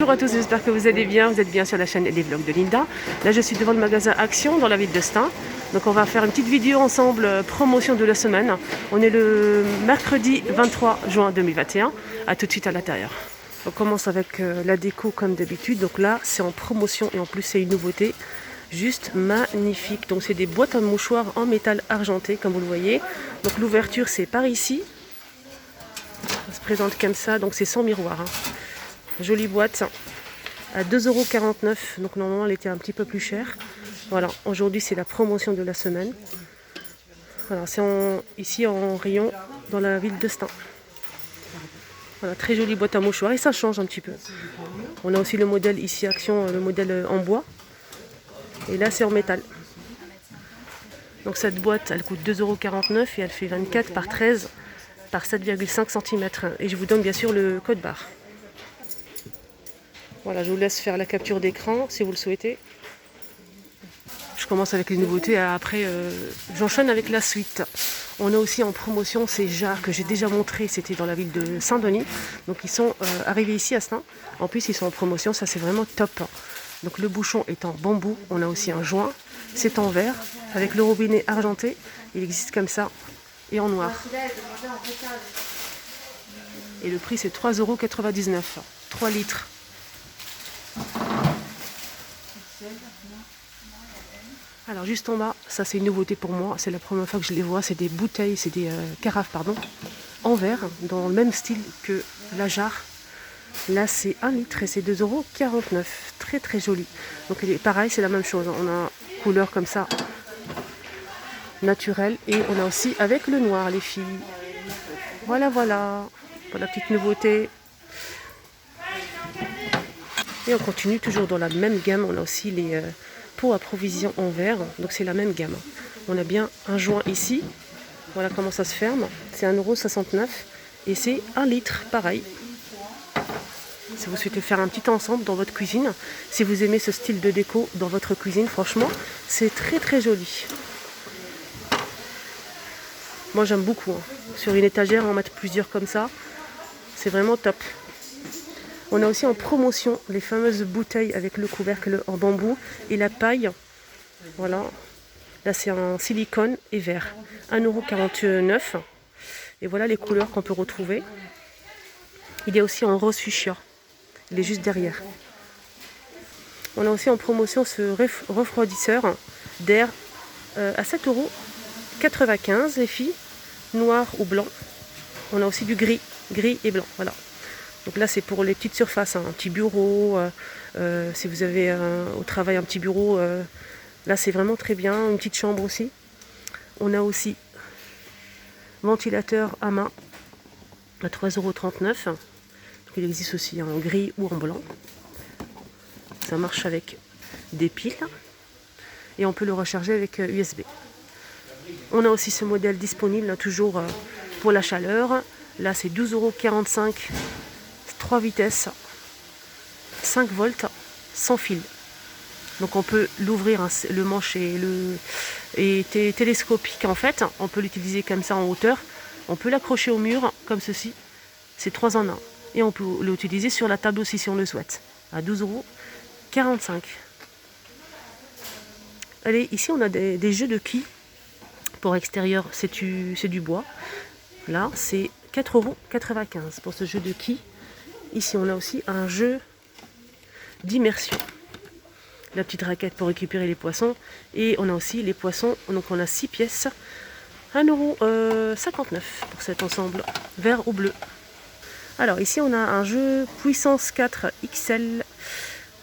Bonjour à tous, j'espère que vous allez bien. Vous êtes bien sur la chaîne Les Vlogs de Linda. Là, je suis devant le magasin Action dans la ville de Stein. Donc, on va faire une petite vidéo ensemble, promotion de la semaine. On est le mercredi 23 juin 2021. A tout de suite à l'intérieur. On commence avec la déco comme d'habitude. Donc là, c'est en promotion et en plus, c'est une nouveauté. Juste magnifique. Donc, c'est des boîtes à mouchoirs en métal argenté, comme vous le voyez. Donc, l'ouverture, c'est par ici. Ça se présente comme ça. Donc, c'est sans miroir. Jolie boîte à 2,49 €. Donc normalement elle était un petit peu plus chère. Voilà, aujourd'hui c'est la promotion de la semaine. Voilà, c'est ici en rayon dans la ville de Stein. Voilà, très jolie boîte à mouchoirs et ça change un petit peu. On a aussi le modèle ici Action, le modèle en bois. Et là c'est en métal. Donc cette boîte elle coûte 2,49 € et elle fait 24 par 13 par 7,5 cm. Et je vous donne bien sûr le code barre. Voilà, je vous laisse faire la capture d'écran si vous le souhaitez. Je commence avec les nouveautés, après j'enchaîne avec la suite. On a aussi en promotion ces jarres que j'ai déjà montré, c'était dans la ville de Saint-Denis. Donc ils sont arrivés ici à Stein. En plus ils sont en promotion, ça c'est vraiment top. Donc le bouchon est en bambou, on a aussi un joint, c'est en verre, avec le robinet argenté. Il existe comme ça et en noir. Et le prix c'est 3,99 €, 3 litres. Alors juste en bas, ça c'est une nouveauté pour moi, c'est la première fois que je les vois, c'est des bouteilles, c'est des carafes pardon, en verre, dans le même style que la jarre. Là c'est 1 litre et c'est 2,49 €, très très joli. Donc pareil, c'est la même chose, on a couleur comme ça, naturelle, et on a aussi avec le noir les filles. Voilà voilà, pour la petite nouveauté. Et on continue toujours dans la même gamme, on a aussi les pots à provision en verre, donc c'est la même gamme. On a bien un joint ici, voilà comment ça se ferme, c'est 1,69 € et c'est 1 litre, pareil. Si vous souhaitez faire un petit ensemble dans votre cuisine, si vous aimez ce style de déco dans votre cuisine, franchement, c'est très très joli. Moi j'aime beaucoup, sur une étagère en mettre plusieurs comme ça, c'est vraiment top. On a aussi en promotion les fameuses bouteilles avec le couvercle en bambou et la paille. Voilà. Là, c'est en silicone et verre. 1,49 €. Et voilà les couleurs qu'on peut retrouver. Il y a aussi en rose fuchsia. Il est juste derrière. On a aussi en promotion ce refroidisseur d'air à 7,95 € les filles. Noir ou blanc. On a aussi du gris et blanc. Voilà. Donc là, c'est pour les petites surfaces, un petit bureau, si vous avez au travail un petit bureau, là c'est vraiment très bien, une petite chambre aussi. On a aussi ventilateur à main à 3,39 €. Donc il existe aussi en gris ou en blanc. Ça marche avec des piles et on peut le recharger avec USB. On a aussi ce modèle disponible, toujours pour la chaleur. Là, c'est 12,45 €. 3 vitesses, 5 volts, sans fil. Donc on peut l'ouvrir, le manche est télescopique en fait. On peut l'utiliser comme ça en hauteur. On peut l'accrocher au mur comme ceci. C'est 3 en 1. Et on peut l'utiliser sur la table aussi si on le souhaite. À 12,45 €. Allez, ici on a des jeux de quilles. Pour extérieur, c'est du bois. Là, c'est 4,95 € pour ce jeu de quilles. Ici, on a aussi un jeu d'immersion. La petite raquette pour récupérer les poissons. Et on a aussi les poissons. Donc, on a 6 pièces. 1,59 € pour cet ensemble, vert ou bleu. Alors, ici, on a un jeu puissance 4 XL.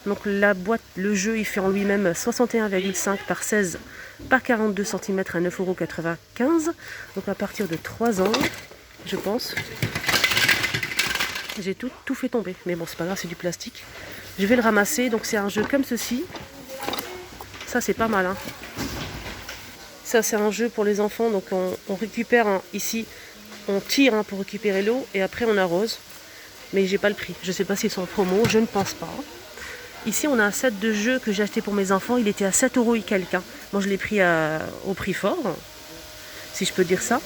Donc, la boîte, le jeu, il fait en lui-même 61,5 par 16 par 42 cm à 9,95 €. Donc, à partir de 3 ans, je pense. J'ai tout fait tomber, mais bon c'est pas grave, c'est du plastique. Je vais le ramasser, donc c'est un jeu comme ceci. Ça c'est pas mal. Ça c'est un jeu pour les enfants, donc on récupère ici, on tire pour récupérer l'eau et après on arrose. Mais j'ai pas le prix, je sais pas s'ils sont en promo, je ne pense pas. Ici on a un set de jeux que j'ai acheté pour mes enfants, il était à 7 € et quelques. Moi je l'ai pris au prix fort, si je peux dire ça.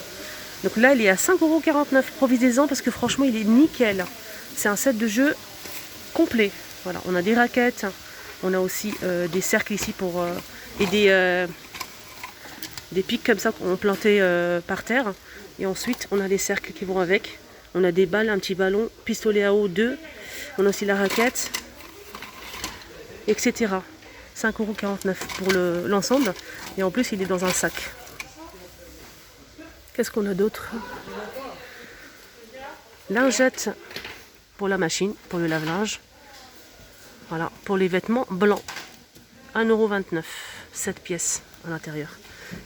Donc là, il est à 5,49 €. Profitez-en parce que franchement, il est nickel. C'est un set de jeux complet. Voilà, on a des raquettes, on a aussi des cercles ici pour et des pics comme ça qu'on plantait par terre. Et ensuite, on a les cercles qui vont avec. On a des balles, un petit ballon, pistolet à eau 2. On a aussi la raquette, etc. 5,49 € pour l'ensemble. Et en plus, il est dans un sac. Qu'est-ce qu'on a d'autre? Lingette pour la machine, pour le lave-linge. Voilà, pour les vêtements blancs. 1,29 €, 7 pièces à l'intérieur.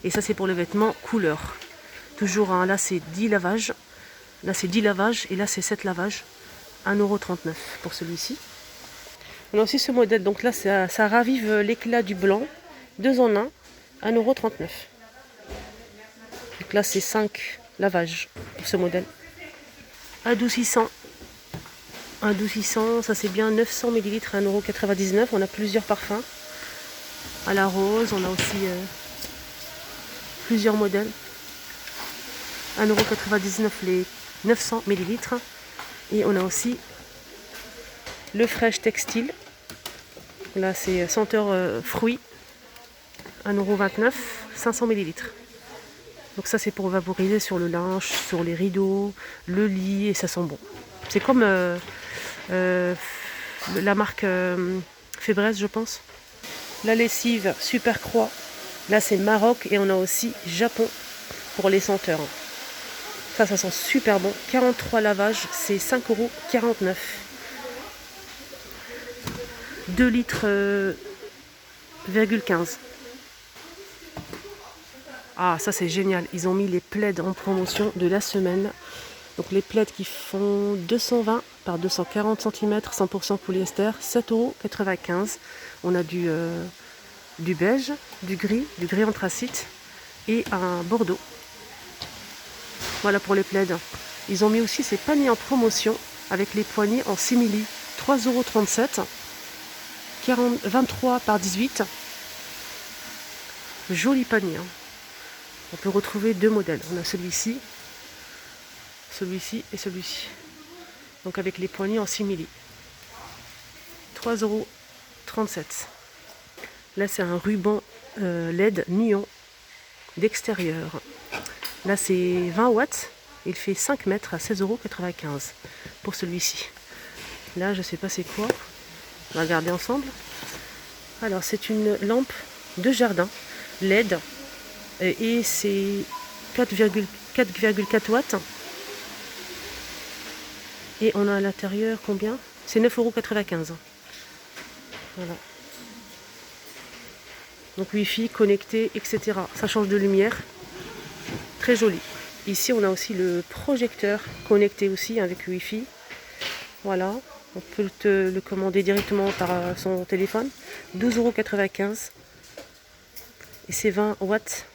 Et ça, c'est pour les vêtements couleur. Toujours, hein, là, c'est 10 lavages. Là, c'est 10 lavages. Et là, c'est 7 lavages. 1,39 € pour celui-ci. On a aussi ce modèle. Donc là, ça ravive l'éclat du blanc. 2 en 1. 1,39 €. Donc là, c'est 5 lavages pour ce modèle. Adoucissant. Adoucissant, ça c'est bien 900 ml, 1,99 €. On a plusieurs parfums. À la rose, on a aussi plusieurs modèles. 1,99 € les 900 ml. Et on a aussi le Fresh Textile. Là c'est senteur fruits. 1,29 €, 500 ml. Donc ça c'est pour vaporiser sur le linge, sur les rideaux, le lit, et ça sent bon. C'est comme la marque Fébreze, je pense. La lessive Super Croix. Là c'est Maroc, et on a aussi Japon pour les senteurs. Ça sent super bon. 43 lavages, c'est 5,49 €. 2 litres 15. Ah, ça c'est génial. Ils ont mis les plaids en promotion de la semaine. Donc les plaids qui font 220 par 240 cm, 100% polyester, 7,95 €. On a du beige, du gris anthracite et un bordeaux. Voilà pour les plaids. Ils ont mis aussi ces paniers en promotion avec les poignées en simili. 3,37 €. 23 par 18. Joli panier. Hein. On peut retrouver 2 modèles. On a celui-ci et celui-ci. Donc avec les poignées en simili. 3,37 €. Là c'est un ruban LED néon d'extérieur. Là c'est 20 watts. Il fait 5 mètres à 16,95 € pour celui-ci. Là je sais pas c'est quoi. On va regarder ensemble. Alors c'est une lampe de jardin LED. Et c'est 4,4 watts. Et on a à l'intérieur combien? C'est 9,95 €. Voilà. Donc Wi-Fi, connecté, etc. Ça change de lumière. Très joli. Ici on a aussi le projecteur connecté aussi avec Wi-Fi. Voilà. On peut le commander directement par son téléphone. 12,95 €. Et c'est 20 watts.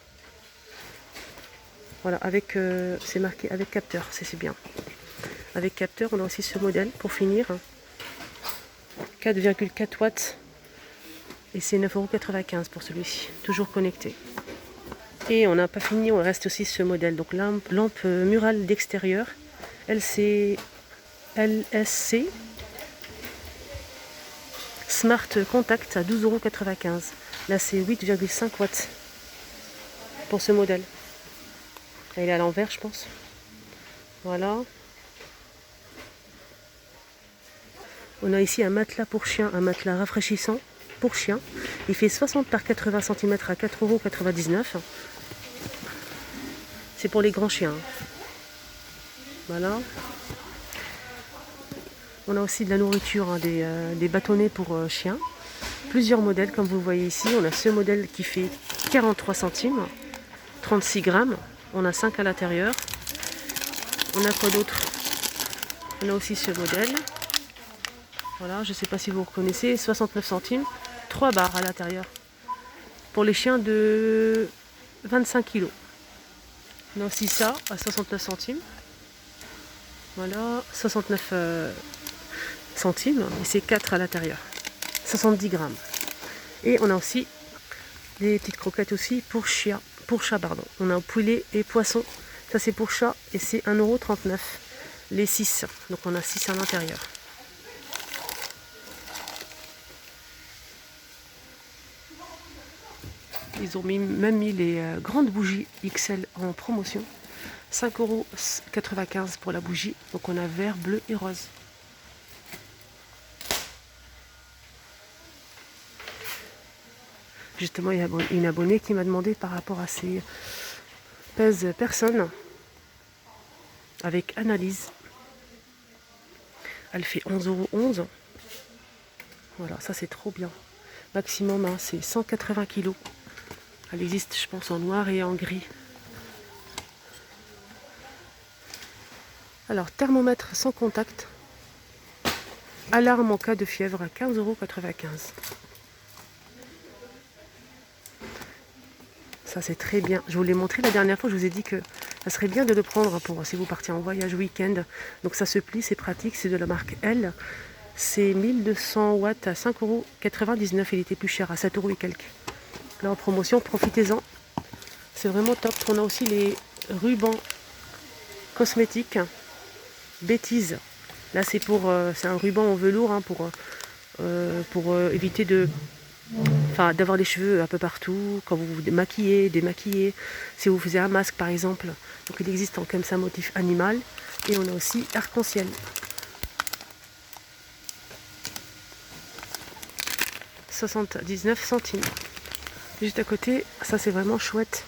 Voilà, avec c'est marqué avec capteur, c'est bien. Avec capteur, on a aussi ce modèle pour finir. 4,4 watts. Et c'est 9,95 € pour celui-ci. Toujours connecté. Et on n'a pas fini, on reste aussi ce modèle. Donc lampe murale d'extérieur. LSC Smart Contact à 12,95 €. Là c'est 8,5 watts pour ce modèle. Elle est à l'envers, je pense. Voilà. On a ici un matelas pour chien, un matelas rafraîchissant pour chien. Il fait 60 par 80 cm à 4,99 €. C'est pour les grands chiens. Voilà. On a aussi de la nourriture, hein, des bâtonnets pour chiens. Plusieurs modèles, comme vous le voyez ici. On a ce modèle qui fait 43 centimes, 36 grammes. On a 5 à l'intérieur. On a quoi d'autre? On a aussi ce modèle. Voilà, je ne sais pas si vous reconnaissez. 69 centimes. 3 barres à l'intérieur. Pour les chiens de 25 kg. On a aussi ça à 69 centimes. Voilà, 69 centimes. Et c'est 4 à l'intérieur. 70 grammes. Et on a aussi des petites croquettes aussi pour chat. On a un poulet et poisson. Ça c'est pour chat et c'est 1,39 € les 6. Donc on a 6 à l'intérieur. Ils ont même mis les grandes bougies XL en promotion. 5,95 € pour la bougie. Donc on a vert, bleu et rose. Justement, il y a une abonnée qui m'a demandé par rapport à ces pèse personnes avec analyse. Elle fait 11,11 €. Voilà, ça c'est trop bien. Maximum, hein, c'est 180 kg. Elle existe, je pense, en noir et en gris. Alors, thermomètre sans contact. Alarme en cas de fièvre à 15,95 €. Ça, c'est très bien. Je vous l'ai montré la dernière fois. Je vous ai dit que ça serait bien de le prendre pour si vous partez en voyage week-end. Donc, ça se plie, c'est pratique. C'est de la marque L. C'est 1200 watts à 5,99 €. Il était plus cher, à 7 € et quelques. Là, en promotion, profitez-en. C'est vraiment top. On a aussi les rubans cosmétiques. Bêtise. Là, c'est c'est un ruban en velours, hein, pour éviter d'avoir les cheveux un peu partout, quand vous vous maquillez, démaquillez, si vous faisiez un masque par exemple. Donc il existe en comme ça motif animal, et on a aussi arc-en-ciel. 79 centimes. Juste à côté, ça c'est vraiment chouette.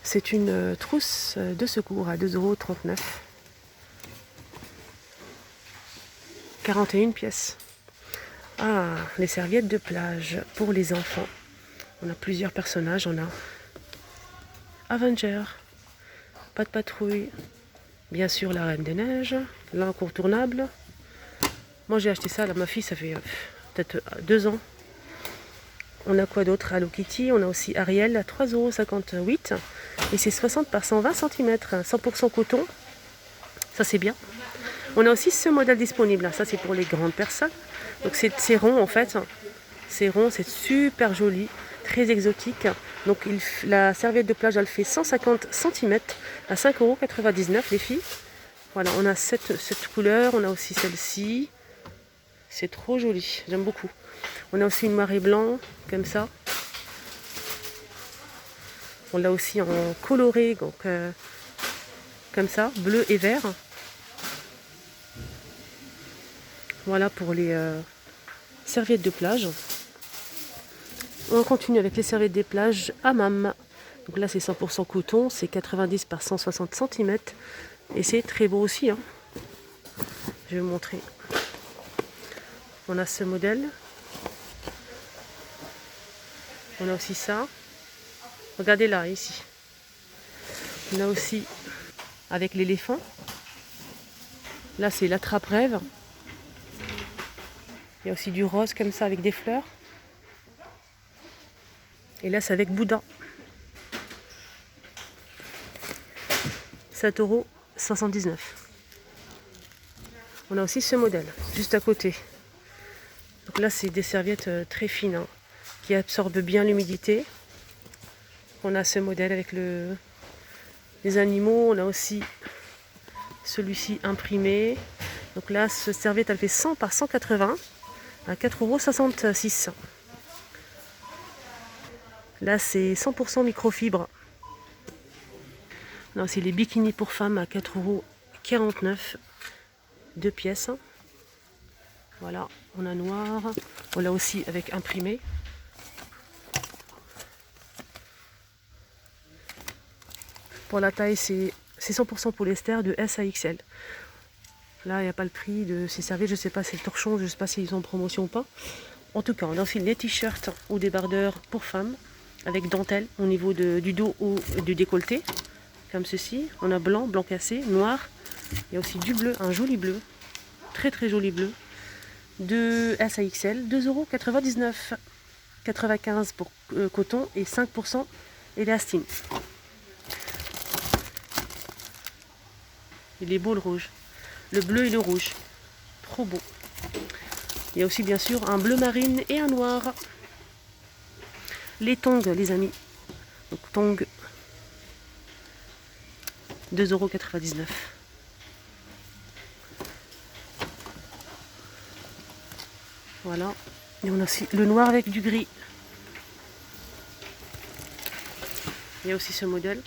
C'est une trousse de secours à 2,39 €. 41 pièces. Ah, les serviettes de plage pour les enfants. On a plusieurs personnages. On a Avenger, Pas de patrouille, bien sûr la Reine des Neiges, l'incontournable. Moi j'ai acheté ça, là, ma fille, ça fait peut-être 2 ans. On a quoi d'autre? Hello Kitty, on a aussi Ariel à 3,58 €. Et c'est 60 par 120 cm, 100% coton. Ça c'est bien. On a aussi ce modèle disponible. Ça c'est pour les grandes personnes. Donc c'est rond en fait. C'est rond, c'est super joli, très exotique. Donc la serviette de plage, elle fait 150 cm à 5,99 € les filles. Voilà, on a cette couleur, on a aussi celle-ci. C'est trop joli, j'aime beaucoup. On a aussi une noir et blanc, comme ça. On l'a aussi en coloré, donc comme ça, bleu et vert. Voilà pour les serviettes de plage. On continue avec les serviettes des plages Hammam. Donc là c'est 100% coton, c'est 90 par 160 cm. Et c'est très beau aussi, hein. Je vais vous montrer. On a ce modèle. On a aussi ça. Regardez là, ici. On a aussi avec l'éléphant. Là c'est l'attrape-rêve. Il y a aussi du rose comme ça avec des fleurs. Et là c'est avec Bouddha. 7,79 €. On a aussi ce modèle, juste à côté. Donc là c'est des serviettes très fines, hein, qui absorbent bien l'humidité. On a ce modèle avec les animaux. On a aussi celui-ci imprimé. Donc là, cette serviette, elle fait 100 par 180 à 4,66 €. Là, c'est 100% microfibre. On a aussi les bikinis pour femmes à 4,49 €, 2 pièces. Voilà, on a noir. On l'a aussi avec imprimé. Pour la taille, c'est 100% polyester de S à XL. Là, il n'y a pas le prix de ces serviettes. Je ne sais pas, c'est le torchon. Je ne sais pas s'ils sont en promotion ou pas. En tout cas, on a aussi les t-shirts ou débardeurs pour femmes avec dentelle au niveau du dos ou du décolleté. Comme ceci. On a blanc, blanc cassé, noir. Il y a aussi du bleu, un joli bleu. Très très joli bleu. De S à XL, 2,99 €. 95 pour coton et 5% élastine. Il est beau le rouge. Le bleu et le rouge. Trop beau. Il y a aussi bien sûr un bleu marine et un noir. Les tongs, les amis. Donc tongs, 2,99 €. Voilà. Et on a aussi le noir avec du gris. Il y a aussi ce modèle.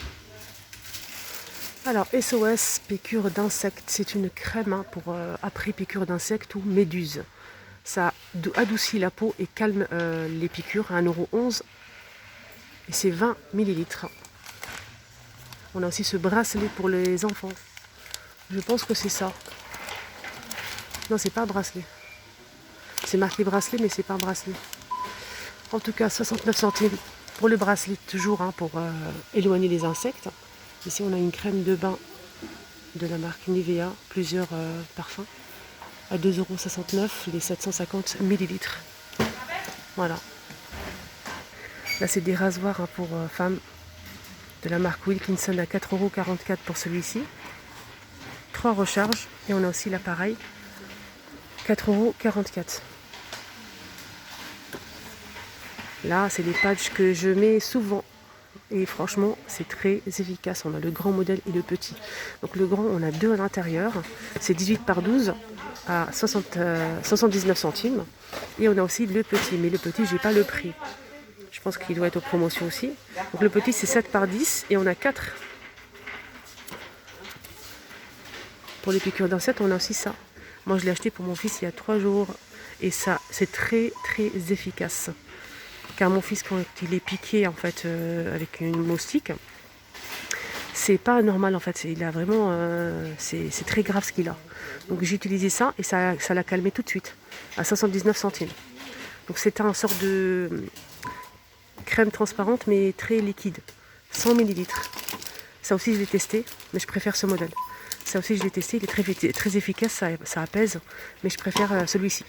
Alors, SOS piqûre d'insectes. C'est une crème hein, pour après piqûre d'insectes ou méduses. Ça adoucit la peau et calme les piqûres à 1,11 €. Et c'est 20 ml. On a aussi ce bracelet pour les enfants. Je pense que c'est ça. Non, c'est pas un bracelet. C'est marqué bracelet, mais c'est pas un bracelet. En tout cas, 69 centimes pour le bracelet, toujours hein, pour éloigner les insectes. Ici, on a une crème de bain de la marque Nivea, plusieurs parfums, à 2,69 €, les 750 ml. Voilà. Là, c'est des rasoirs hein, pour femmes de la marque Wilkinson à 4,44 € pour celui-ci. 3 recharges. Et on a aussi l'appareil, 4,44 €. Là, c'est des patchs que je mets souvent. Et franchement, c'est très efficace. On a le grand modèle et le petit. Donc le grand, on a deux à l'intérieur. C'est 18 par 12 à 79 centimes. Et on a aussi le petit. Mais le petit, j'ai pas le prix. Je pense qu'il doit être aux promotions aussi. Donc le petit, c'est 7 par 10 et on a 4. Pour les piqûres d'insectes, on a aussi ça. Moi, je l'ai acheté pour mon fils il y a 3 jours. Et ça, c'est très, très efficace. Car mon fils, quand il est piqué en fait avec une moustique, c'est pas normal en fait. Il a vraiment, c'est très grave ce qu'il a. Donc j'ai utilisé ça et ça l'a calmé tout de suite à 79 centimes. Donc c'était une sorte de crème transparente mais très liquide, 100 ml. Ça aussi je l'ai testé, mais je préfère ce modèle. Ça aussi je l'ai testé, il est très efficace, ça apaise, mais je préfère celui-ci.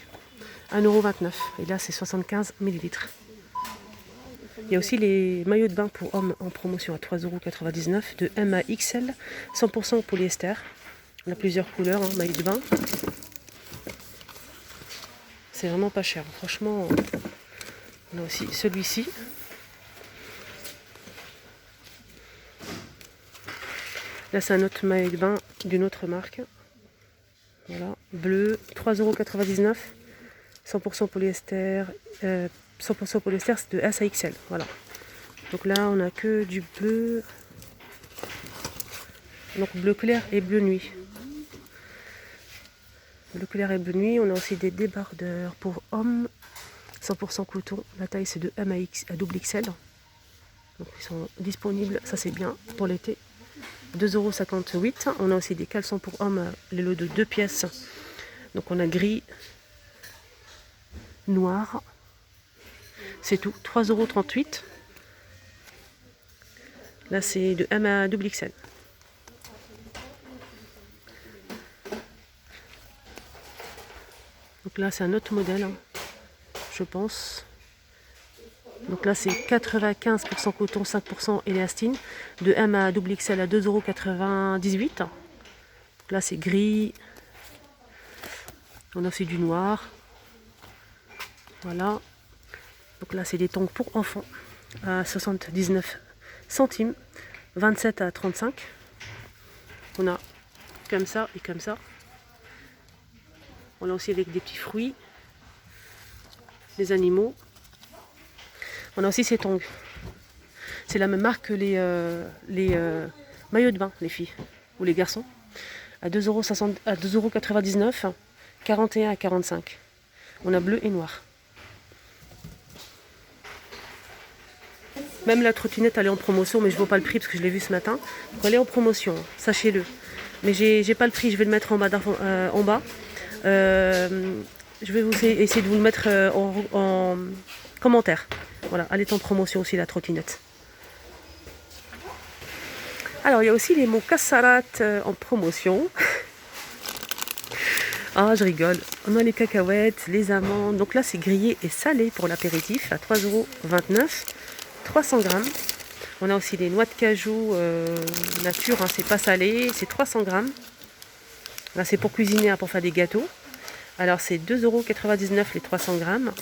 1,29 € et là c'est 75 ml. Il y a aussi les maillots de bain pour hommes en promotion à 3,99 € de M à XL, 100% polyester. On a plusieurs couleurs, hein, maillots de bain. C'est vraiment pas cher. Franchement, on a aussi celui-ci. Là, c'est un autre maillot de bain d'une autre marque. Voilà, bleu, 3,99 €, 100% polyester. 100% polyester, c'est de S à XL. Voilà. Donc là, on a que du bleu. Donc bleu clair et bleu nuit. Bleu clair et bleu nuit. On a aussi des débardeurs pour hommes. 100% coton. La taille, c'est de M à double XL. Donc ils sont disponibles. Ça, c'est bien pour l'été. 2,58 €. On a aussi des caleçons pour hommes. Les lots de 2 pièces. Donc on a gris, noir. C'est tout, 3,38 €. Là, c'est de M à double XL. Donc là, c'est un autre modèle, hein, je pense. Donc là, c'est 95% coton, 5% élastine. De M à double XL à 2,98 €. Là, c'est gris. On a aussi du noir. Voilà. Donc là, c'est des tongs pour enfants à 79 centimes, 27 à 35. On a comme ça et comme ça. On a aussi avec des petits fruits, des animaux. On a aussi ces tongs. C'est la même marque que les maillots de bain, les filles ou les garçons. À 2,99 €, 41 à 45. On a bleu et noir. Même la trottinette, elle est en promotion, mais je ne vois pas le prix parce que je l'ai vu ce matin. Donc elle est en promotion, sachez-le. Mais j'ai pas le prix, je vais le mettre en bas. Je vais essayer de vous le mettre en commentaire. Voilà, elle est en promotion aussi, la trottinette. Alors, il y a aussi les mukassarat en promotion. Ah, je rigole. On a les cacahuètes, les amandes. Donc là, c'est grillé et salé pour l'apéritif à 3,29 €. 300 grammes. On a aussi des noix de cajou nature, hein, c'est pas salé, c'est 300 grammes. Là, c'est pour cuisiner, hein, pour faire des gâteaux. Alors, c'est 2,99 € les 300 grammes.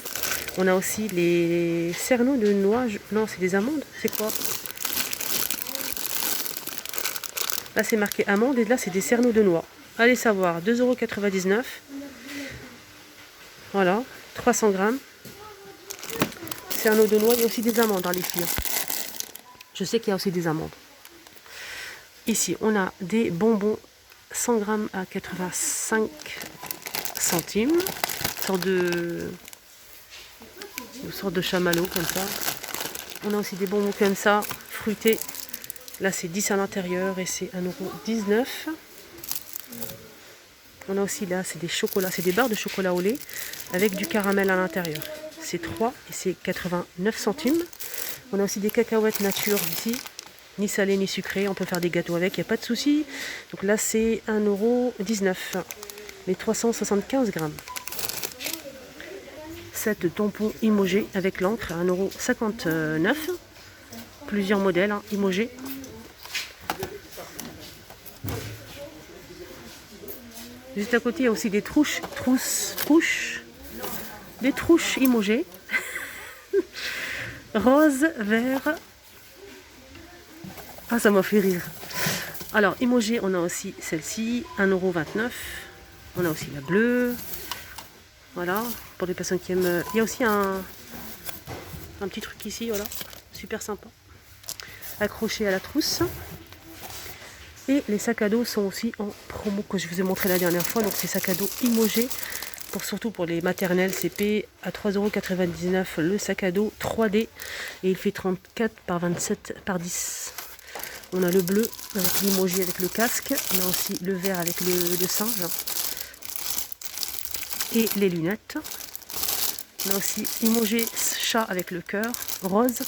On a aussi les cerneaux de noix. Non, c'est des amandes. C'est quoi? Là, c'est marqué amandes et là, c'est des cerneaux de noix. Allez savoir, 2,99 €. Voilà, 300 grammes. Cerneaux de noix, il y a aussi des amandes dans les filles. Je sais qu'il y a aussi des amandes. Ici, on a des bonbons 100 grammes à 85 centimes. Une sorte de chamallow comme ça. On a aussi des bonbons comme ça, fruités. Là, c'est 10 à l'intérieur et c'est 1,19 €. On a aussi là, c'est des chocolats, c'est des barres de chocolat au lait avec du caramel à l'intérieur. C'est 3 et c'est 89 centimes. On a aussi des cacahuètes nature ici, ni salées ni sucrées. On peut faire des gâteaux avec, il n'y a pas de souci. Donc là, c'est 1,19 €, les 375 grammes. 7 tampons Imogé avec l'encre à 1,59 €. Plusieurs modèles Imogé. Juste à côté, il y a aussi des trouches Imogé. Rose, vert. Ah, ça m'a fait rire. Alors, Imogé, on a aussi celle-ci, 1,29 €. On a aussi la bleue. Voilà, pour les personnes qui aiment. Il y a aussi un petit truc ici, voilà, super sympa. Accroché à la trousse. Et les sacs à dos sont aussi en promo que je vous ai montré la dernière fois. Donc ces sacs à dos Imogé, surtout pour les maternelles CP, à 3,99 € le sac à dos 3D. Et il fait 34 par 27 par 10. On a le bleu avec l'Imogé avec le casque. On a aussi le vert avec le singe. Et les lunettes. On a aussi Imogé chat avec le cœur rose.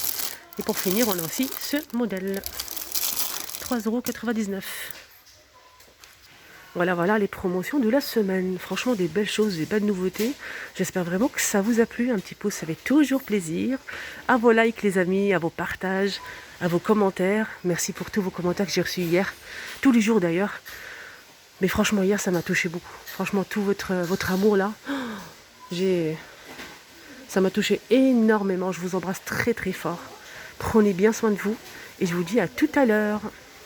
Et pour finir, on a aussi ce modèle. 3,99 €. Voilà les promotions de la semaine. Franchement, des belles choses, des belles nouveautés. J'espère vraiment que ça vous a plu. Un petit pouce, ça fait toujours plaisir. À vos likes, les amis, à vos partages, à vos commentaires. Merci pour tous vos commentaires que j'ai reçus hier. Tous les jours d'ailleurs. Mais franchement, hier, ça m'a touché beaucoup. Franchement, tout votre amour là, ça m'a touché énormément. Je vous embrasse très très fort. Prenez bien soin de vous. Et je vous dis à tout à l'heure.